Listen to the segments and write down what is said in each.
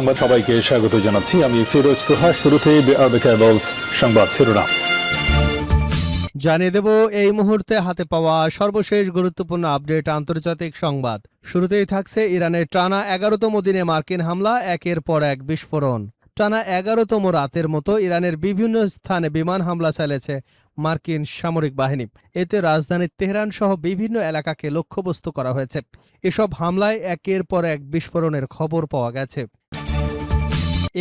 সংবাদ সবাইকে স্বাগত জানাচ্ছি। আমি ফিরোজ তোহা। শুরুতেই সংবাদ শিরোনাম জানিয়ে দেব এই মুহূর্তে হাতে পাওয়া সর্বশেষ গুরুত্বপূর্ণ আপডেট আন্তর্জাতিক সংবাদ। শুরুতেই থাকছে ইরানের টানা ১১তম দিনে মার্কিন হামলা, একের পর এক বিস্ফোরণ। টানা ১১তম রাতের মতো ইরানের বিভিন্ন স্থানে বিমান হামলা চালিয়েছে মার্কিন সামরিক বাহিনী। এতে রাজধানী তেহরান সহ বিভিন্ন এলাকাকে লক্ষ্যবস্তু করা হয়েছে। এসব হামলায় একের পর এক বিস্ফোরণের খবর পাওয়া গেছে।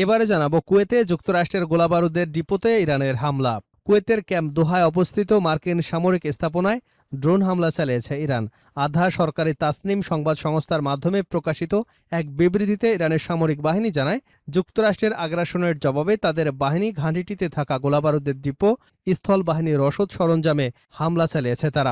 এবারে জানাবো কুয়েতে যুক্তরাষ্ট্রের গোলাবারুদের ডিপোতে ইরানের হামলা। কুয়েতের ক্যাম্প দোহায় অবস্থিত মার্কিন সামরিক স্থাপনায় ড্রোন হামলা চালিয়েছে ইরান। আধা সরকারি তাসনিম সংবাদ সংস্থার মাধ্যমে প্রকাশিত এক বিবৃতিতে ইরানের সামরিক বাহিনী জানায়, যুক্তরাষ্ট্রের আগ্রাসনের জবাবে তাদের বাহিনী ঘাঁটিটিতে থাকা গোলাবারুদের ডিপো, স্থল বাহিনীর রসদ সরঞ্জামে হামলা চালিয়েছে তারা।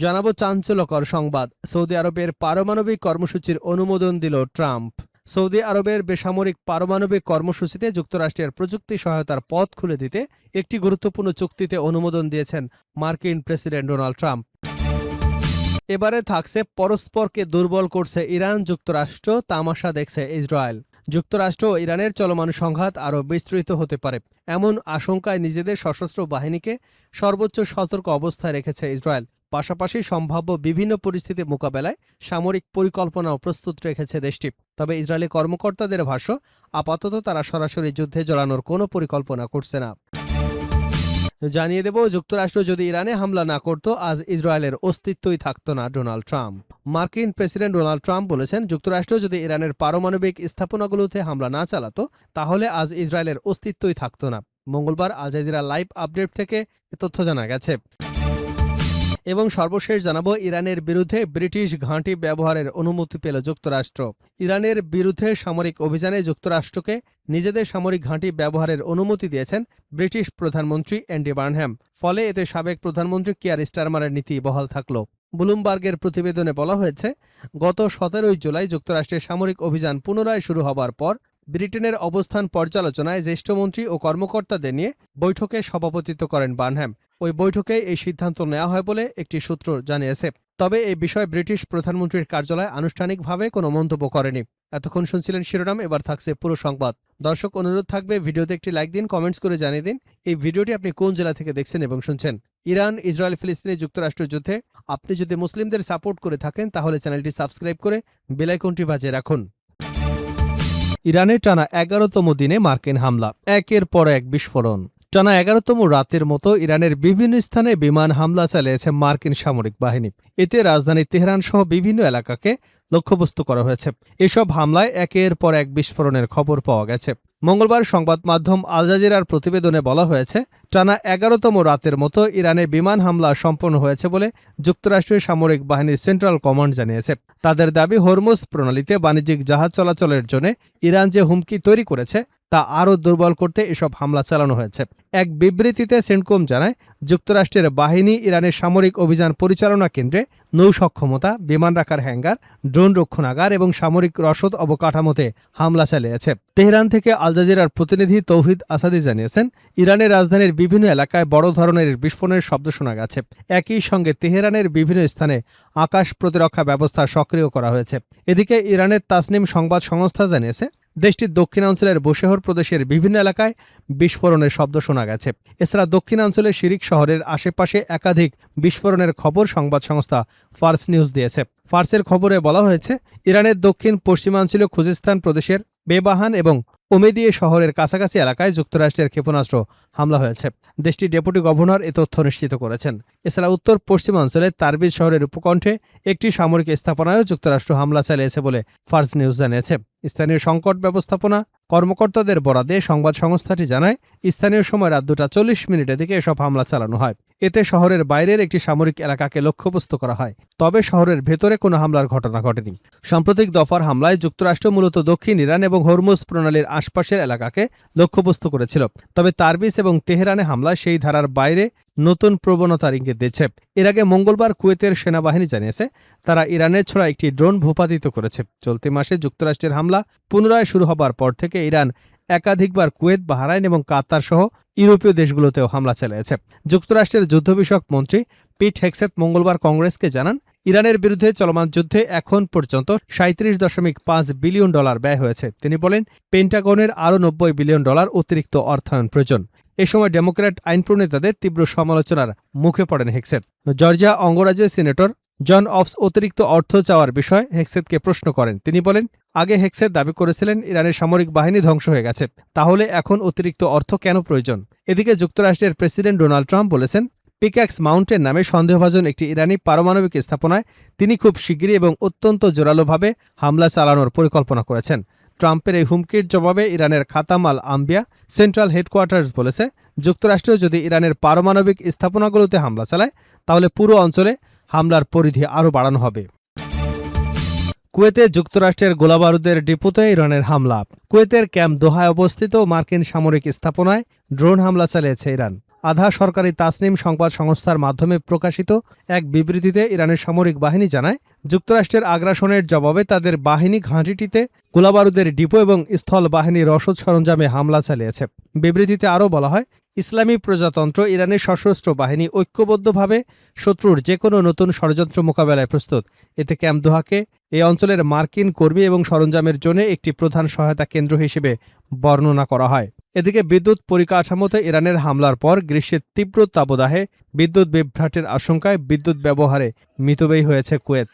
জানাবো চাঞ্চল্যকর সংবাদ। সৌদি আরবের পারমাণবিক কর্মসূচির অনুমোদন দিল ট্রাম্প। সৌদি আরবের বেসামরিক পারমাণবিক কর্মসূচিতে যুক্তরাষ্ট্রের প্রযুক্তি সহায়তার পথ খুলে দিতে একটি গুরুত্বপূর্ণ চুক্তিতে অনুমোদন দিয়েছেন মার্কিন প্রেসিডেন্ট ডোনাল্ড ট্রাম্প। এবারে থাকছে পরস্পরকে দুর্বল করছে ইরান যুক্তরাষ্ট্র, তামাশা দেখছে ইসরায়েল। যুক্তরাষ্ট্র ও ইরানের চলমান সংঘাত আরও বিস্তৃত হতে পারে, এমন আশঙ্কায় নিজেদের সশস্ত্র বাহিনীকে সর্বোচ্চ সতর্ক অবস্থায় রেখেছে ইসরায়েল। পাশাপাশি সম্ভাব্য বিভিন্ন পরিস্থিতি মোকাবেলায় সামরিক পরিকল্পনাও প্রস্তুত রেখেছে দেশটি। তবে ইসরায়েলি কর্মকর্তাদের ভাষ্য, আপাতত তারা সরাসরি যুদ্ধে জড়ানোর কোনো পরিকল্পনা করছে না। জানিয়ে দেব, যুক্তরাষ্ট্র যদি ইরানে হামলা না করত, আজ ইসরায়েলের অস্তিত্বই থাকত না ডোনাল্ড ট্রাম্প। মার্কিন প্রেসিডেন্ট ডোনাল্ড ট্রাম্প বলেছেন, যুক্তরাষ্ট্র যদি ইরানের পারমাণবিক স্থাপনাগুলোতে হামলা না চালাতো, তাহলে আজ ইসরায়েলের অস্তিত্বই থাকত না। মঙ্গলবার আল জাজিরা লাইভ আপডেট থেকে এ তথ্য জানা গেছে। এবং সর্বশেষ জানাবো, ইরানের বিরুদ্ধে ব্রিটিশ ঘাঁটি ব্যবহারের অনুমতি পেল যুক্তরাষ্ট্র। ইরানের বিরুদ্ধে সামরিক অভিযানে যুক্তরাষ্ট্রকে নিজেদের সামরিক ঘাঁটি ব্যবহারের অনুমতি দিয়েছেন ব্রিটিশ প্রধানমন্ত্রী অ্যান্ডি বার্নহ্যাম। ফলে এতে সাবেক প্রধানমন্ত্রী কিয়ার স্টারমারের নীতি বহাল থাকল। ব্লুমবার্গের প্রতিবেদনে বলা হয়েছে, গত ১৭ জুলাই যুক্তরাষ্ট্রের সামরিক অভিযান পুনরায় শুরু হবার পর ব্রিটেনের অবস্থান পর্যালোচনায় জ্যেষ্ঠ মন্ত্রী ও কর্মকর্তাদের নিয়ে বৈঠকে সভাপতিত্ব করেন বার্নহ্যাম। ওই বৈঠকে এই সিদ্ধান্ত নেওয়া হয় বলে একটি সূত্র জানিয়েছে। তবে এই বিষয়ে ব্রিটিশ প্রধানমন্ত্রীর কার্যালয় আনুষ্ঠানিকভাবে কোনো মন্তব্য করেনি। এতক্ষণ শুনছিলেন শিরোনাম, এবার থাকছে পুরো সংবাদ। দর্শক, অনুরোধ থাকবে ভিডিওতে একটি লাইক দিন, কমেন্টস করে জানিয়ে দিন এই ভিডিওটি আপনি কোন জেলা থেকে দেখছেন এবং শুনছেন। ইরান, ইসরায়েল, ফিলিস্তিনি যুক্তরাষ্ট্র যুদ্ধে আপনি যদি মুসলিমদের সাপোর্ট করে থাকেন, তাহলে চ্যানেলটি সাবস্ক্রাইব করে বেল আইকনটি বাজিয়ে রাখুন। ইরানে টানা ১১তম দিনে মার্কিন হামলা, একের পর এক বিস্ফোরণ। টানা ১১তম রাতের মতো ইরানের বিভিন্ন স্থানে বিমান হামলা চালিয়েছে মার্কিন সামরিক বাহিনী। এতে রাজধানী তেহরান সহ বিভিন্ন এলাকাকে লক্ষ্যবস্তু করা হয়েছে। এসব হামলায় একের পর এক বিস্ফোরণের খবর পাওয়া গেছে। মঙ্গলবার সংবাদ মাধ্যম আল জাজিরার প্রতিবেদনে বলা হয়েছে, টানা ১১তম রাতের মতো ইরানে বিমান হামলা সম্পন্ন হয়েছে বলে যুক্তরাষ্ট্রের সামরিক বাহিনীর সেন্ট্রাল কমান্ড জানিয়েছে। তাদের দাবি, হরমুজ প্রণালীতে বাণিজ্যিক জাহাজ চলাচলের জন্য ইরান যে হুমকি তৈরি করেছে তা আরও দুর্বল করতে এসব হামলা চালানো হয়েছে। এক বিবৃতিতে সেন্টকম জানায়, যুক্তরাষ্ট্রের বাহিনী ইরানের সামরিক অভিযান পরিচালনা কেন্দ্রে নৌ সক্ষমতা, বিমান রাখার হ্যাঙ্গার, ড্রোন রক্ষণাগার এবং সামরিক রসদ অবকাঠামোতে হামলা চালিয়েছে। তেহরান থেকে আল জাজিরার প্রতিনিধি তৌহিদ আসাদি জানিয়েছেন, ইরানের রাজধানীর বিভিন্ন এলাকায় বড় ধরনের বিস্ফোরণের শব্দ শোনা গেছে। একই সঙ্গে তেহরানের বিভিন্ন স্থানে আকাশ প্রতিরক্ষা ব্যবস্থা সক্রিয় করা হয়েছে। এদিকে ইরানের তাসনিম সংবাদ সংস্থা জানিয়েছে, দেশটির দক্ষিণাঞ্চলের বুশেহর প্রদেশের বিভিন্ন এলাকায় বিস্ফোরণের শব্দ শোনা গেছে। এছাড়া দক্ষিণাঞ্চলের শিরিক শহরের আশেপাশে একাধিক বিস্ফোরণের খবর সংবাদ সংস্থা ফার্স নিউজ দিয়েছে। ফার্সের খবরে বলা হয়েছে, ইরানের দক্ষিণ পশ্চিমাঞ্চলীয় খুজিস্তান প্রদেশের বেবাহান এবং ওমেদিয়ে শহরের কাছাকাছি এলাকায় যুক্তরাষ্ট্রের ক্ষেপণাস্ত্র হামলা হয়েছে। দেশটির ডেপুটি গভর্নর এ তথ্য নিশ্চিত করেছেন। এছাড়া উত্তর পশ্চিমাঞ্চলের তারবিজ শহরের উপকণ্ঠে একটি সামরিক স্থাপনায়ও যুক্তরাষ্ট্র হামলা চালিয়েছে বলে ফার্স নিউজ জানিয়েছে। স্থানীয় সংকট ব্যবস্থাপনা কর্মকর্তাদের বরাদে সংবাদ সংস্থাটি জানায়, স্থানীয় সময় রাত 2:40 দিকে এসব হামলা চালানো হয়। এতে শহরের বাইরের একটি সামরিক এলাকাকে লক্ষ্যবস্তু করা হয়। তবে শহরের ভেতরে কোনো হামলার ঘটনা ঘটেনি। সাম্প্রতিক দফার হামলায় যুক্তরাষ্ট্র মূলত দক্ষিণ ইরান এবং হরমুজ প্রণালীর আশপাশের এলাকাকে লক্ষ্যবস্তু করেছিল। তবে তারবিজ এবং তেহরানে হামলা সেই ধারার বাইরে নতুন প্রবণতার ইঙ্গিত দিচ্ছে। এর আগে মঙ্গলবার কুয়েতের সেনাবাহিনী জানিয়েছে, তারা ইরানের ছোড়া একটি ড্রোন ভূপাতিত করেছে। চলতি মাসে যুক্তরাষ্ট্রের হামলা পুনরায় শুরু হবার পর থেকে ইরান একাধিকবার কুয়েত, বাহরাইন এবং কাতার সহ ইউরোপীয় দেশগুলোতেও হামলা চালিয়েছে। যুক্তরাষ্ট্রের যুদ্ধ বিষয়ক মন্ত্রী পিট হেগসেথ মঙ্গলবার কংগ্রেসকে জানান, ইরানের বিরুদ্ধে চলমান যুদ্ধে এখন পর্যন্ত ৩৭.৫ বিলিয়ন ডলার ব্যয় হয়েছে। তিনি বলেন, পেন্টাগনের আরও $৯০ বিলিয়ন অতিরিক্ত অর্থায়ন প্রয়োজন। এ সময় ডেমোক্র্যাট আইন প্রণেতাদের তীব্র সমালোচনার মুখে পড়েন হেক্সেট। জর্জিয়া অঙ্গরাজ্যের সিনেটর জন অফস অতিরিক্ত অর্থ চাওয়ার বিষয়ে হেক্সেটকে প্রশ্ন করেন। তিনি বলেন, আগে হেক্সেট দাবি করেছিলেন ইরানের সামরিক বাহিনী ধ্বংস হয়ে গেছে, তাহলে এখন অতিরিক্ত অর্থ কেন প্রয়োজন? এদিকে যুক্তরাষ্ট্রের প্রেসিডেন্ট ডোনাল্ড ট্রাম্প বলেছেন, পিক্যাক্স মাউন্টেন নামে সন্দেহভাজন একটি ইরানি পারমাণবিক স্থাপনায় তিনি খুব শিগগিরই এবং অত্যন্ত জোরালোভাবে হামলা চালানোর পরিকল্পনা করেছেন। ট্রাম্পের এই হুমকির জবাবে ইরানের খাতাম আল আম্বিয়া সেন্ট্রাল হেডকোয়ার্টার্স বলেছে, যুক্তরাষ্ট্র যদি ইরানের পারমাণবিক স্থাপনাগুলোতে হামলা চালায় তাহলে পুরো অঞ্চলে হামলার পরিধি আরও বাড়ানো হবে। কুয়েতে যুক্তরাষ্ট্রের গোলাবারুদের ডিপোতে ইরানের হামলা। কুয়েতের ক্যাম্প দোহায় অবস্থিত মার্কিন সামরিক স্থাপনায় ড্রোন হামলা চালিয়েছে ইরান। আধা সরকারি তাসনিম সংবাদ সংস্থার মাধ্যমে প্রকাশিত এক বিবৃতিতে ইরানের সামরিক বাহিনী জানায়, যুক্তরাষ্ট্রের আগ্রাসনের জবাবে তাদের বাহিনী ঘাঁটিটিতে গোলাবারুদের ডিপো এবং স্থল বাহিনীর রসদ সরঞ্জামে হামলা চালিয়েছে। বিবৃতিতে আরও বলা হয়, ইসলামী প্রজাতন্ত্র ইরানের সশস্ত্র বাহিনী ঐক্যবদ্ধভাবে শত্রুর যে কোনো নতুন ষড়যন্ত্র মোকাবেলায় প্রস্তুত। এতে ক্যাম্প দোহাকে এই অঞ্চলের মার্কিন কর্মী এবং সরঞ্জামের জন্য একটি প্রধান সহায়তা কেন্দ্র হিসেবে বর্ণনা করা হয়। এদিকে বিদ্যুৎ পরিকাঠামোতে ইরানের হামলার পর গ্রীষ্মের তীব্র তাপদাহে বিদ্যুৎ বিভ্রাটের আশঙ্কায় বিদ্যুৎ ব্যবহারে মিতব্যয়ী হয়েছে কুয়েত।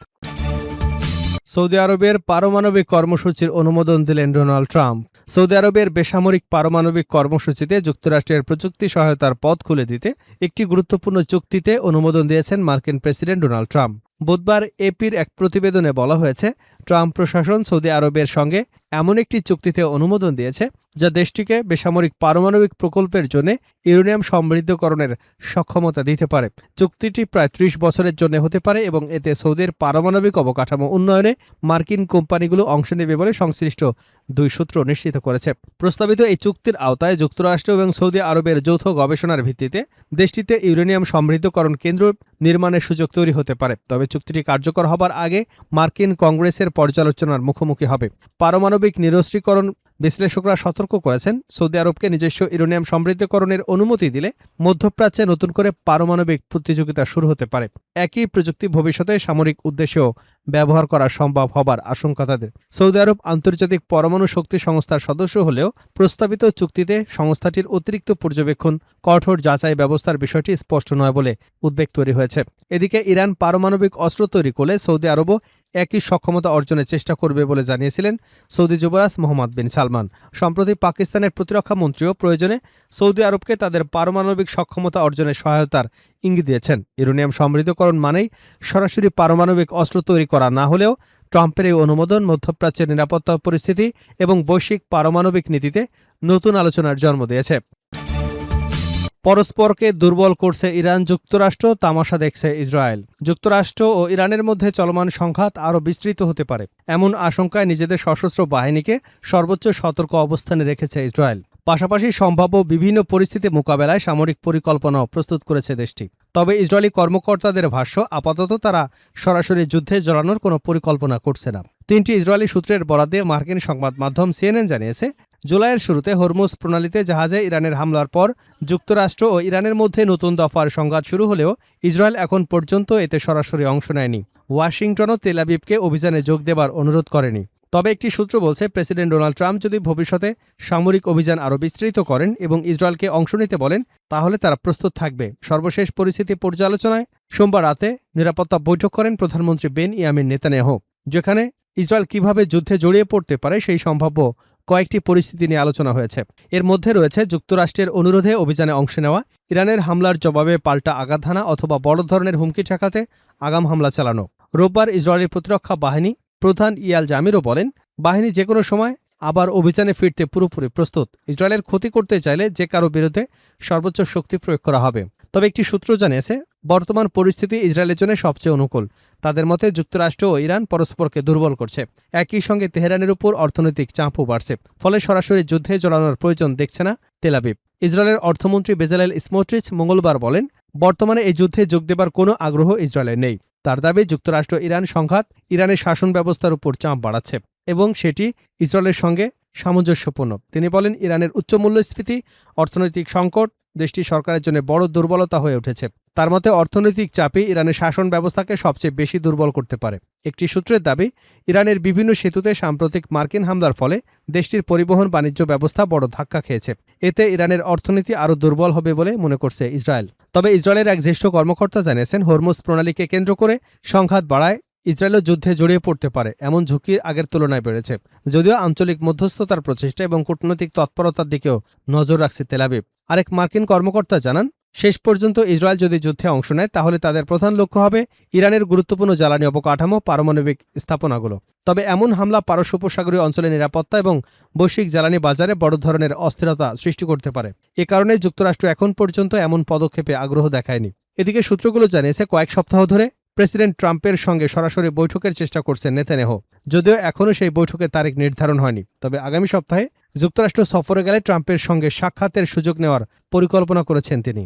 সৌদি আরবের পারমাণবিক কর্মসূচির অনুমোদন দিলেন ডোনাল্ড ট্রাম্প। সৌদি আরবের বেসামরিক পারমাণবিক কর্মসূচিতে যুক্তরাষ্ট্রের প্রযুক্তি সহায়তার পথ খুলে দিতে একটি গুরুত্বপূর্ণ চুক্তিতে অনুমোদন দিয়েছেন মার্কিন প্রেসিডেন্ট ডোনাল্ড ট্রাম্প। বুধবার এপির এক প্রতিবেদনে বলা হয়েছে, ট্রাম্প প্রশাসন সৌদি আরবের সঙ্গে এমন একটি চুক্তিতে অনুমোদন দিয়েছে যা দেশটিকে বেসামরিক পারমাণবিক প্রকল্পের জন্য ইউরেনিয়াম সমৃদ্ধকরণের সক্ষমতা দিতে পারে। চুক্তিটি প্রায় ৩০ বছরের জন্য হতে পারে এবং এতে সৌদির পারমাণবিক অবকাঠামো উন্নয়নে মার্কিন কোম্পানিগুলো অংশ নেবে বলে সংশ্লিষ্ট দুই সূত্র নিশ্চিত করেছে। প্রস্তাবিত এই চুক্তির আওতায় যুক্তরাষ্ট্র এবং সৌদি আরবের যৌথ গবেষণার ভিত্তিতে দেশটিতে ইউরেনিয়াম সমৃদ্ধকরণ কেন্দ্র নির্মাণের সুযোগ তৈরি হতে পারে। তবে চুক্তিটি কার্যকর হবার আগে মার্কিন কংগ্রেসের পর্যালোচনার মুখোমুখি হবে। পারমাণবিক নিরস্ত্রীকরণ বিশ্লেষকরা সতর্ক করেছেন, সৌদি আরবকে নিজস্ব ইউরেনিয়াম সমৃদ্ধকরণের অনুমতি দিলে মধ্যপ্রাচ্যে নতুন করে পারমাণবিক প্রতিযোগিতা শুরু হতে পারে। একই প্রযুক্তি ভবিষ্যতে সামরিক উদ্দেশ্যেও ব্যবহার করা সম্ভব হবার আশঙ্কা তাদের। সৌদি আরব আন্তর্জাতিক পরমাণু শক্তি সংস্থার সদস্য হলেও প্রস্তাবিত চুক্তিতে সংস্থাটির অতিরিক্ত পর্যবেক্ষণ, কঠোর যাচাই ব্যবস্থার বিষয়টি স্পষ্ট নয় বলে উদ্বেগ তৈরি হয়েছে। এদিকে ইরান পারমাণবিক অস্ত্র তৈরি করলে সৌদি আরবও একই সক্ষমতা অর্জনের চেষ্টা করবে বলে জানিয়েছিলেন সৌদি যুবরাজ মোহাম্মদ বিন সালমান। সম্প্রতি পাকিস্তানের প্রতিরক্ষা মন্ত্রীও প্রয়োজনে সৌদি আরবকে তাদের পারমাণবিক সক্ষমতা অর্জনের সহায়তার ইঙ্গিত দিয়েছেন। ইউরেনিয়াম সমৃদ্ধকরণ মানেই সরাসরি পারমাণবিক অস্ত্র তৈরি করা না হলেও ট্রাম্পের এই অনুমোদন মধ্যপ্রাচ্যের নিরাপত্তা পরিস্থিতি এবং বৈশ্বিক পারমাণবিক নীতিতে নতুন আলোচনার জন্ম দিয়েছে। পরস্পরকে দুর্বল করছে ইরান, যুক্তরাষ্ট্র তামাশা দেখছে ইসরায়েল। যুক্তরাষ্ট্র ও ইরানের মধ্যে চলমান সংঘাত আরও বিস্তৃত হতে পারে এমন আশঙ্কায় নিজেদের সশস্ত্র বাহিনীকে সর্বোচ্চ সতর্ক অবস্থানে রেখেছে ইসরায়েল। পাশাপাশি সম্ভাব্য বিভিন্ন পরিস্থিতি মোকাবেলায় সামরিক পরিকল্পনাও প্রস্তুত করেছে দেশটি। তবে ইসরায়েলি কর্মকর্তাদের ভাষ্য, আপাতত তারা সরাসরি যুদ্ধে জড়ানোর কোনো পরিকল্পনা করছে না। 3টি ইসরায়েলি সূত্রের বরাতে মার্কিন সংবাদ মাধ্যম সিএনএন জানিয়েছে, জুলাইয়ের শুরুতে হরমুজ প্রণালীতে জাহাজে ইরানের হামলার পর যুক্তরাষ্ট্র ও ইরানের মধ্যে নতুন দফার সংঘাত শুরু হলেও ইসরায়েল এখন পর্যন্ত এতে সরাসরি অংশ নেয়নি। ওয়াশিংটনও তেল আবিবকে অভিযানে যোগ দেবার অনুরোধ করেনি। তবে একটি সূত্র বলছে, প্রেসিডেন্ট ডোনাল্ড ট্রাম্প যদি ভবিষ্যতে সামরিক অভিযান আরও বিস্তৃত করেন এবং ইসরায়েলকে অংশ নিতে বলেন, তাহলে তারা প্রস্তুত থাকবে। সর্বশেষ পরিস্থিতি পর্যালোচনায় সোমবার রাতে নিরাপত্তা বৈঠক করেন প্রধানমন্ত্রী বেনিয়ামিন নেতানিয়াহু, যেখানে ইসরায়েল কিভাবে যুদ্ধে জড়িয়ে পড়তে পারে সেই সম্ভাব্য কয়েকটি পরিস্থিতি নিয়ে আলোচনা হয়েছে। এর মধ্যে রয়েছে যুক্তরাষ্ট্রের অনুরোধে অভিযানে অংশ নেওয়া, ইরানের হামলার জবাবে পাল্টা আঘাত হানা অথবা বড় ধরনের হুমকি ঠেকাতে আগাম হামলা চালানো। রোববার ইসরায়েলি প্রতিরক্ষা বাহিনী প্রধান ইয়াল জামিরও বলেন, বাহিনী যে কোনো সময় আবার অভিযানে ফিরতে পুরোপুরি প্রস্তুত। ইসরায়েলের ক্ষতি করতে চাইলে যে কারো বিরুদ্ধে সর্বোচ্চ শক্তি প্রয়োগ করা হবে। তবে একটি সূত্র জানিয়েছে, বর্তমান পরিস্থিতি ইসরায়েলের জন্য সবচেয়ে অনুকূল। তাদের মতে যুক্তরাষ্ট্র ও ইরান পরস্পরকে দুর্বল করছে। একই সঙ্গে তেহরানের উপর অর্থনৈতিক চাপও বাড়ছে, ফলে সরাসরি যুদ্ধে জড়ানোর প্রয়োজন দেখছে না তেল আবিব। ইসরায়েলের অর্থমন্ত্রী বেজালেল স্মোট্রিচ মঙ্গলবার বলেন, বর্তমানে এই যুদ্ধে যোগ দেবার কোনো আগ্রহ ইসরায়েলের নেই। তার দাবি, যুক্তরাষ্ট্র ইরান সংঘাত ইরানের শাসন ব্যবস্থার উপর চাপ বাড়াচ্ছে এবং সেটি ইসরায়েলের সঙ্গে সামঞ্জস্যপূর্ণ। তিনি বলেন, ইরানের উচ্চ মূল্যস্ফীতি, অর্থনৈতিক সংকট, দেশটির সরকারের জন্য বড় দুর্বলতা হয়ে উঠেছে। তার মতে অর্থনৈতিক চাপই ইরানের শাসন ব্যবস্থাকে সবচেয়ে বেশি দুর্বল করতে পারে। একটি সূত্রের দাবি, ইরানের বিভিন্ন সেতুতে সাম্প্রতিক মার্কিন হামলার ফলে দেশটির পরিবহন বাণিজ্য ব্যবস্থা বড় ধাক্কা খেয়েছে। এতে ইরানের অর্থনীতি আরও দুর্বল হবে বলে মনে করছে ইসরায়েল। তবে ইসরায়েলের এক জ্যেষ্ঠ কর্মকর্তা জানিয়েছেন, হরমুজ প্রণালীকে কেন্দ্র করে সংঘাত বাড়ায় ইসরায়েলও যুদ্ধে জড়িয়ে পড়তে পারে এমন ঝুঁকি আগের তুলনায় বেড়েছে। যদিও আঞ্চলিক মধ্যস্থতার প্রচেষ্টা এবং কূটনৈতিক তৎপরতার দিকেও নজর রাখছে তেল আবিব। আরেক মার্কিন কর্মকর্তা জানান, শেষ পর্যন্ত ইসরায়েল যদি যুদ্ধে অংশ নেয় তাহলে তাদের প্রধান লক্ষ্য হবে ইরানের গুরুত্বপূর্ণ জ্বালানি অবকাঠামো, পারমাণবিক স্থাপনাগুলো। তবে এমন হামলা পারস্য উপসাগরীয় অঞ্চলের নিরাপত্তা এবং বৈশ্বিক জ্বালানি বাজারে বড় ধরনের অস্থিরতা সৃষ্টি করতে পারে। এ কারণে যুক্তরাষ্ট্র এখন পর্যন্ত এমন পদক্ষেপে আগ্রহ দেখায়নি। এদিকে সূত্রগুলো জানিয়েছে, কয়েক সপ্তাহ ধরে প্রেসিডেন্ট ট্রাম্পের সঙ্গে সরাসরি বৈঠকের চেষ্টা করছেন নেতানিয়াহু। যদিও এখনও সেই বৈঠকের তারিখ নির্ধারণ হয়নি। তবে আগামী সপ্তাহে যুক্তরাষ্ট্র সফরে গেলে ট্রাম্পের সঙ্গে সাক্ষাতের সুযোগ নেওয়ার পরিকল্পনা করেছেন তিনি।